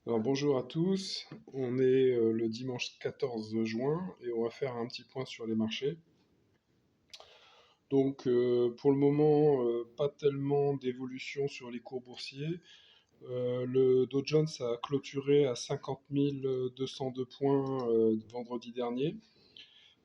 Alors bonjour à tous, on est le dimanche 14 juin et on va faire un petit point sur les marchés. Donc pour le moment, pas tellement d'évolution sur les cours boursiers. Le Dow Jones a clôturé à 50 202 points vendredi dernier.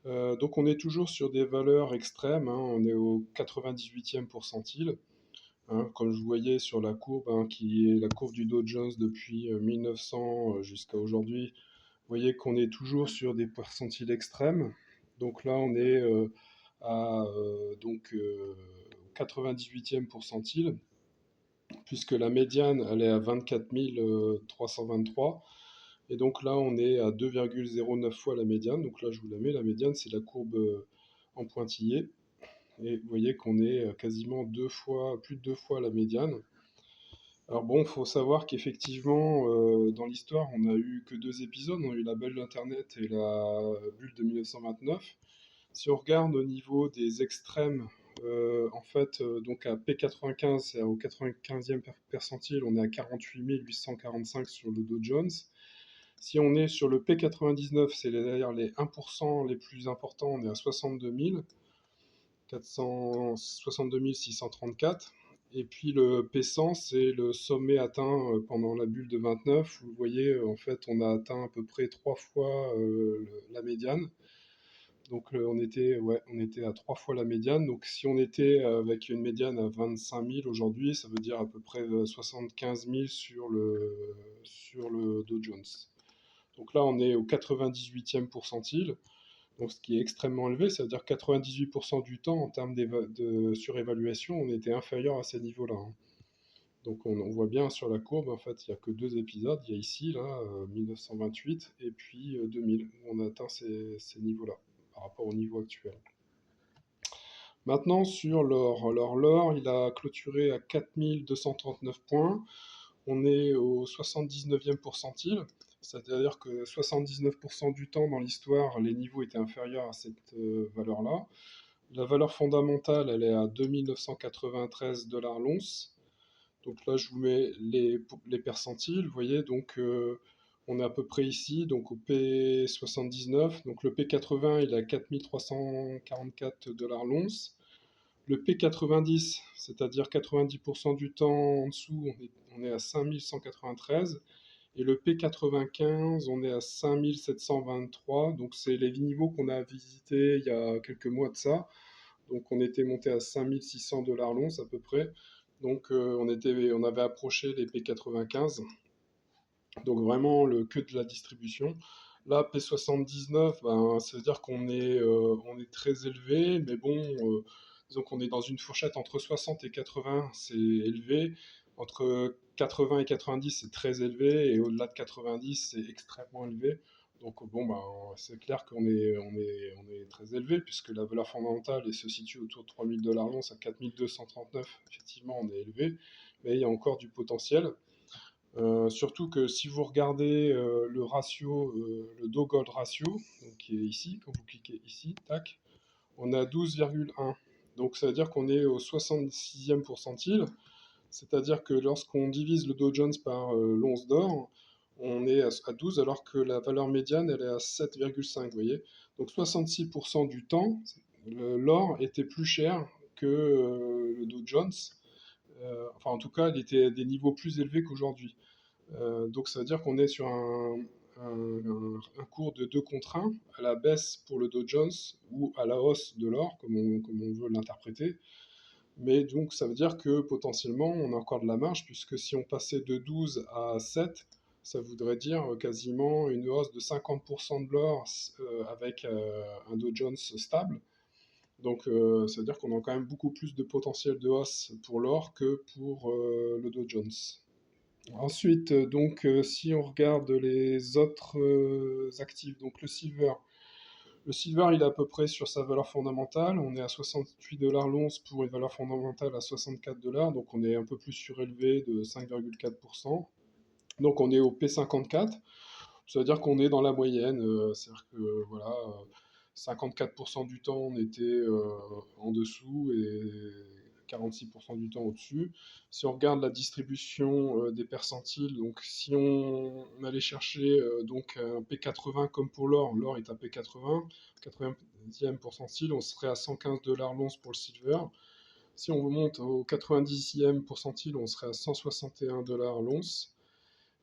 Donc on est toujours sur des valeurs extrêmes, hein, on est au 98e pourcentile. Hein, comme je voyais sur la courbe, hein, qui est la courbe du Dow Jones depuis 1900 jusqu'à aujourd'hui. Vous voyez qu'on est toujours sur des percentiles extrêmes. Donc là, on est à au 98e pourcentile, puisque la médiane, elle est à 24 323. Et donc là, on est à 2,09 fois la médiane. Donc là, je vous la mets, la médiane, c'est la courbe en pointillé. Et vous voyez qu'on est quasiment plus de deux fois la médiane. Alors bon, il faut savoir qu'effectivement, dans l'histoire, on n'a eu que deux épisodes. On a eu la bulle d'Internet et la bulle de 1929. Si on regarde au niveau des extrêmes, en fait, donc à P95, c'est au 95e percentile, on est à 48 845 sur le Dow Jones. Si on est sur le P99, c'est d'ailleurs les 1% les plus importants, on est à 62 634. Et puis le P100, c'est le sommet atteint pendant la bulle de 29. Vous voyez, en fait, on a atteint à peu près trois fois la médiane. Donc on était à trois fois la médiane. Donc si on était avec une médiane à 25 000 aujourd'hui, ça veut dire à peu près 75 000 sur le Dow Jones. Donc là, on est au 98e pourcentile. Donc, ce qui est extrêmement élevé, ça veut dire 98% du temps, en termes de surévaluation, on était inférieur à ces niveaux-là, hein. Donc, on voit bien sur la courbe, en fait, il n'y a que deux épisodes. Il y a ici, là, 1928, et puis 2000, où on a atteint ces niveaux-là, par rapport au niveau actuel. Maintenant, sur l'or. Alors, l'or, il a clôturé à 4239 points. On est au 79e pourcentile. C'est-à-dire que 79% du temps dans l'histoire, les niveaux étaient inférieurs à cette valeur-là. La valeur fondamentale, elle est à 2993 dollars l'once. Donc là, je vous mets les percentiles. Vous voyez, donc on est à peu près ici, donc au P79. Donc le P80, il est à 4344 dollars l'once. Le P90, c'est-à-dire 90% du temps en dessous, on est à 5193. Et le P95, on est à 5723. Donc c'est les niveaux qu'on a visités il y a quelques mois de ça. Donc on était monté à 5600 dollars l'once à peu près. Donc on avait approché les P95. Donc vraiment le queue de la distribution. Là, P79, ben, ça veut dire on est très élevé, mais bon, disons qu'on est dans une fourchette entre 60 et 80, c'est élevé. Entre 80 et 90, c'est très élevé, et au-delà de 90, c'est extrêmement élevé. Donc bon, ben, c'est clair on est très élevé, puisque la valeur fondamentale elle se situe autour de 3000 dollars l'once à 4239. Effectivement, on est élevé, mais il y a encore du potentiel. Surtout que si vous regardez le ratio, le Dow Gold ratio, donc qui est ici, quand vous cliquez ici, tac, on est à 12,1. Donc ça veut dire qu'on est au 66e pourcentile, c'est-à-dire que lorsqu'on divise le Dow Jones par l'once d'or, on est à 12 alors que la valeur médiane elle est à 7,5, vous voyez. Donc 66% du temps, l'or était plus cher que le Dow Jones. Enfin en tout cas, il était à des niveaux plus élevés qu'aujourd'hui. Donc ça veut dire qu'on est sur un cours de 2 contre 1, à la baisse pour le Dow Jones ou à la hausse de l'or, comme on veut l'interpréter. Mais donc ça veut dire que potentiellement on a encore de la marge, puisque si on passait de 12 à 7, ça voudrait dire quasiment une hausse de 50% de l'or avec un Dow Jones stable. Donc ça veut dire qu'on a quand même beaucoup plus de potentiel de hausse pour l'or que pour le Dow Jones. Ensuite, si on regarde les autres actifs, donc le silver, il est à peu près sur sa valeur fondamentale. On est à 68 dollars l'once pour une valeur fondamentale à 64 dollars, donc on est un peu plus surélevé de 5,4%. Donc on est au P54, ça veut dire qu'on est dans la moyenne, c'est-à-dire que voilà, 54% du temps on était en dessous et 46% du temps au-dessus. Si on regarde la distribution des percentiles, donc si on allait chercher donc un P80 comme pour l'or, l'or est à P80, 80e percentile, on serait à 115 dollars l'once pour le silver. Si on monte au 90e percentile, on serait à 161 dollars l'once.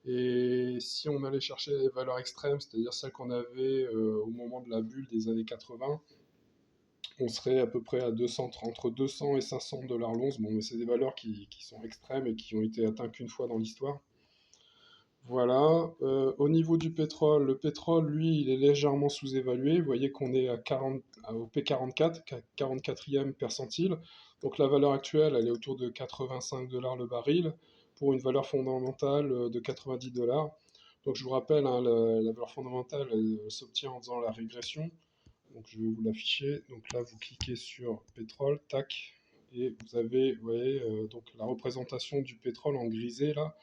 Et si on allait chercher les valeurs extrêmes, c'est-à-dire celles qu'on avait au moment de la bulle des années 80, on serait à peu près à 200, entre 200 et 500 dollars l'once. Bon, mais c'est des valeurs qui sont extrêmes et qui ont été atteintes qu'une fois dans l'histoire. Voilà. Au niveau du pétrole, le pétrole, lui, il est légèrement sous-évalué. Vous voyez qu'on est à 40, au P44, 44e percentile. Donc la valeur actuelle, elle est autour de 85 dollars le baril pour une valeur fondamentale de 90 dollars. Donc je vous rappelle, hein, la valeur fondamentale, elle s'obtient en faisant la régression. Donc je vais vous l'afficher. Donc là, vous cliquez sur pétrole, tac, et vous avez, vous voyez, donc la représentation du pétrole en grisé là,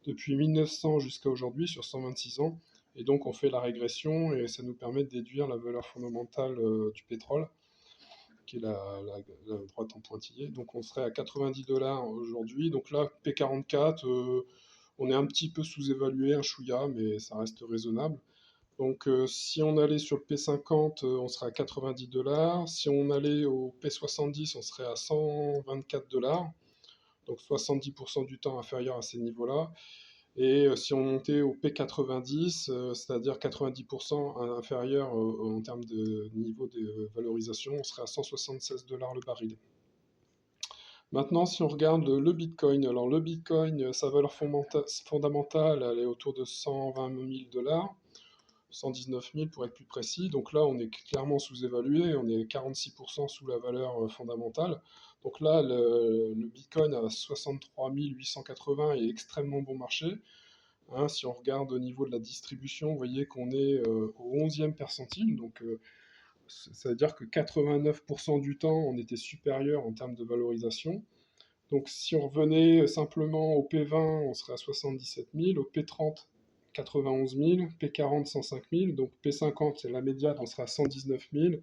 depuis 1900 jusqu'à aujourd'hui sur 126 ans. Et donc on fait la régression et ça nous permet de déduire la valeur fondamentale du pétrole, qui est la droite en pointillé. Donc on serait à 90 dollars aujourd'hui. Donc là, P44, on est un petit peu sous-évalué, un chouïa, mais ça reste raisonnable. Donc si on allait sur le P50, on serait à 90 dollars. Si on allait au P70, on serait à 124 dollars. Donc 70% du temps inférieur à ces niveaux-là. Et si on montait au P90, c'est-à-dire 90% inférieur en termes de niveau de valorisation, on serait à 176 dollars le baril. Maintenant, si on regarde le Bitcoin, alors le Bitcoin, sa valeur fondamentale, elle est autour de 120 000 dollars. 119 000 pour être plus précis. Donc là, on est clairement sous-évalué, on est 46% sous la valeur fondamentale. Donc là, le Bitcoin à 63 880 est extrêmement bon marché. Hein, si on regarde au niveau de la distribution, vous voyez qu'on est au 11e percentile. Donc ça veut dire que 89% du temps, on était supérieur en termes de valorisation. Donc si on revenait simplement au P20, on serait à 77 000, au P30, 91 000, P40, 105 000, donc P50, c'est la médiane, on sera à 119 000.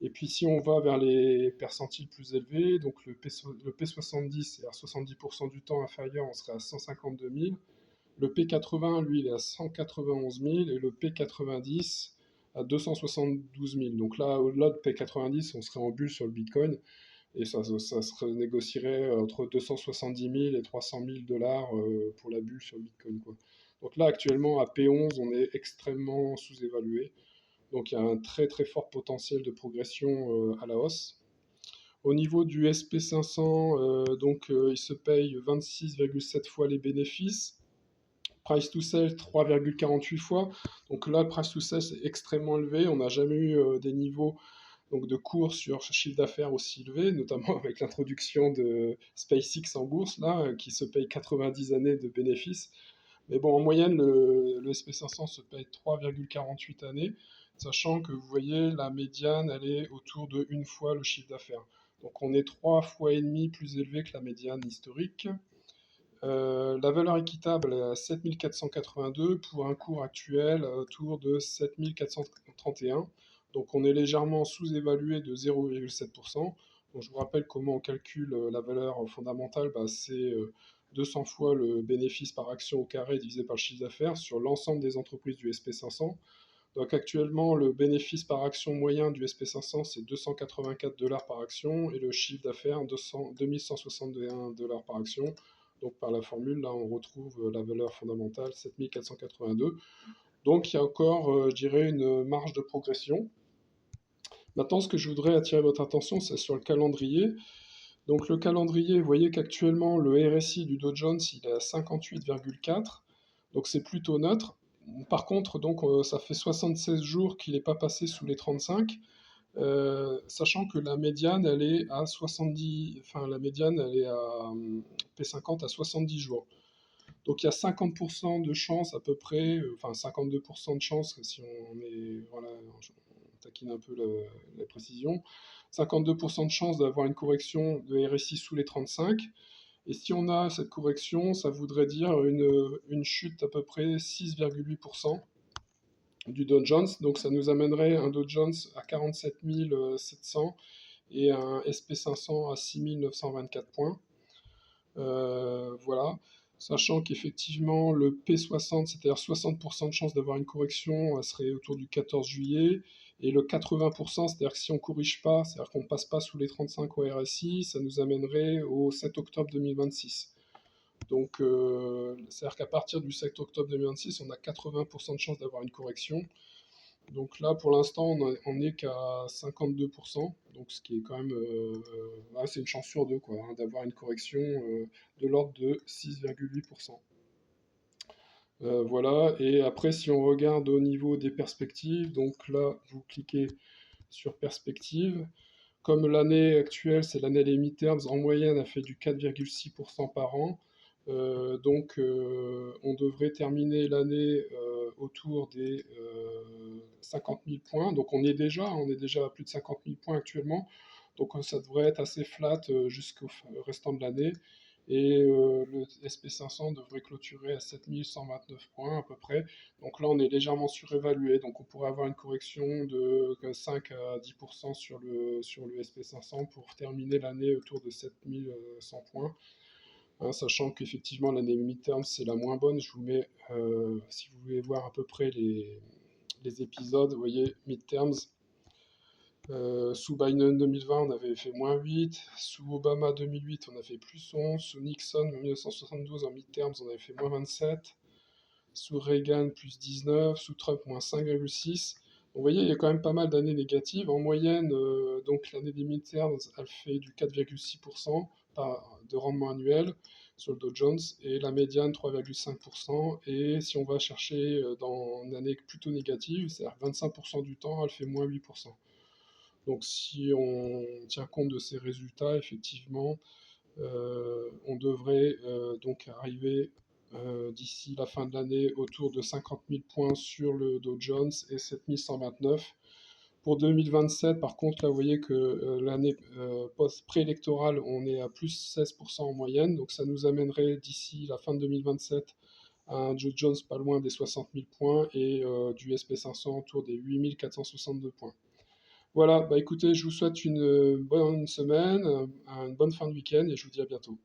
Et puis si on va vers les percentiles plus élevés, donc le P70, c'est-à-dire 70% du temps inférieur, on serait à 152 000. Le P80, lui, il est à 191 000 et le P90 à 272 000. Donc là, au-delà de P90, on serait en bulle sur le Bitcoin et ça se négocierait entre 270 000 et 300 000 dollars pour la bulle sur le Bitcoin, quoi. Donc là, actuellement, à P11, on est extrêmement sous-évalué. Donc il y a un très très fort potentiel de progression à la hausse. Au niveau du SP500, il se paye 26,7 fois les bénéfices. Price to sell 3,48 fois. Donc là, price to sell c'est extrêmement élevé. On n'a jamais eu des niveaux donc de cours sur chiffre d'affaires aussi élevé, notamment avec l'introduction de SpaceX en bourse, là, qui se paye 90 années de bénéfices. Mais bon, en moyenne, le SP500 se paye 3,48 années, sachant que vous voyez, la médiane, elle est autour de une fois le chiffre d'affaires. Donc on est 3 fois et demi plus élevé que la médiane historique. La valeur équitable est à 7482 pour un cours actuel autour de 7431. Donc on est légèrement sous-évalué de 0,7%. Donc je vous rappelle comment on calcule la valeur fondamentale, bah, c'est 200 fois le bénéfice par action au carré divisé par le chiffre d'affaires sur l'ensemble des entreprises du SP500. Donc actuellement, le bénéfice par action moyen du SP500, c'est 284 dollars par action et le chiffre d'affaires, 2161 dollars par action. Donc par la formule, là, on retrouve la valeur fondamentale, 7482. Donc il y a encore, je dirais, une marge de progression. Maintenant, ce que je voudrais attirer votre attention, c'est sur le calendrier. Donc le calendrier, vous voyez qu'actuellement, le RSI du Dow Jones, il est à 58,4. Donc c'est plutôt neutre. Par contre, donc, ça fait 76 jours qu'il n'est pas passé sous les 35. Sachant que la médiane, elle est à 70, enfin la médiane, elle est à P50 à 70 jours. Donc il y a 50% de chance à peu près, enfin 52% de chance si on est, voilà, on taquine un peu la précision, 52% de chance d'avoir une correction de RSI sous les 35. Et si on a cette correction, ça voudrait dire une chute à peu près 6,8% du Dow Jones. Donc ça nous amènerait un Dow Jones à 47 700 et un SP500 à 6 924 points. Voilà. Sachant qu'effectivement, le P60, c'est-à-dire 60% de chance d'avoir une correction, serait autour du 14 juillet. Et le 80%, c'est-à-dire que si on ne corrige pas, c'est-à-dire qu'on ne passe pas sous les 35 au RSI, ça nous amènerait au 7 octobre 2026. Donc, c'est-à-dire qu'à partir du 7 octobre 2026, on a 80% de chance d'avoir une correction. Donc là, pour l'instant, on n'est qu'à 52%, donc ce qui est quand même, c'est une chance sur deux, quoi, hein, d'avoir une correction de l'ordre de 6,8%. Voilà, et après, si on regarde au niveau des perspectives, donc là, vous cliquez sur perspective. Comme l'année actuelle, c'est l'année des midterms, en moyenne, a fait du 4,6% par an. On devrait terminer l'année autour des 50 000 points. Donc, on est déjà à plus de 50 000 points actuellement. Donc, ça devrait être assez flat jusqu'au restant de l'année. Et le SP500 devrait clôturer à 7 129 points à peu près. Donc là, on est légèrement surévalué. Donc on pourrait avoir une correction de 5 à 10% sur le SP500 pour terminer l'année autour de 7100 points. Hein, sachant qu'effectivement, l'année midterm, c'est la moins bonne. Je vous mets, si vous voulez voir à peu près les épisodes, vous voyez, midterms. Sous Biden 2020, on avait fait -8. Sous Obama 2008, on a fait +11. Sous Nixon 1972, en midterms, on avait fait -27. Sous Reagan, +19. Sous Trump, -5,6. Vous voyez, il y a quand même pas mal d'années négatives. En moyenne, donc l'année des midterms, elle fait du 4,6% de rendement annuel sur le Dow Jones et la médiane 3,5%. Et si on va chercher dans une année plutôt négative, c'est-à-dire 25% du temps, elle fait -8%. Donc si on tient compte de ces résultats, effectivement, on devrait donc arriver d'ici la fin de l'année autour de 50 000 points sur le Dow Jones et 7 129. Pour 2027, par contre, là, vous voyez que l'année préélectorale, on est à plus 16% en moyenne. Donc ça nous amènerait d'ici la fin de 2027 à un Dow Jones pas loin des 60 000 points et du SP500 autour des 8 462 points. Voilà, bah écoutez, je vous souhaite une bonne semaine, une bonne fin de week-end et je vous dis à bientôt.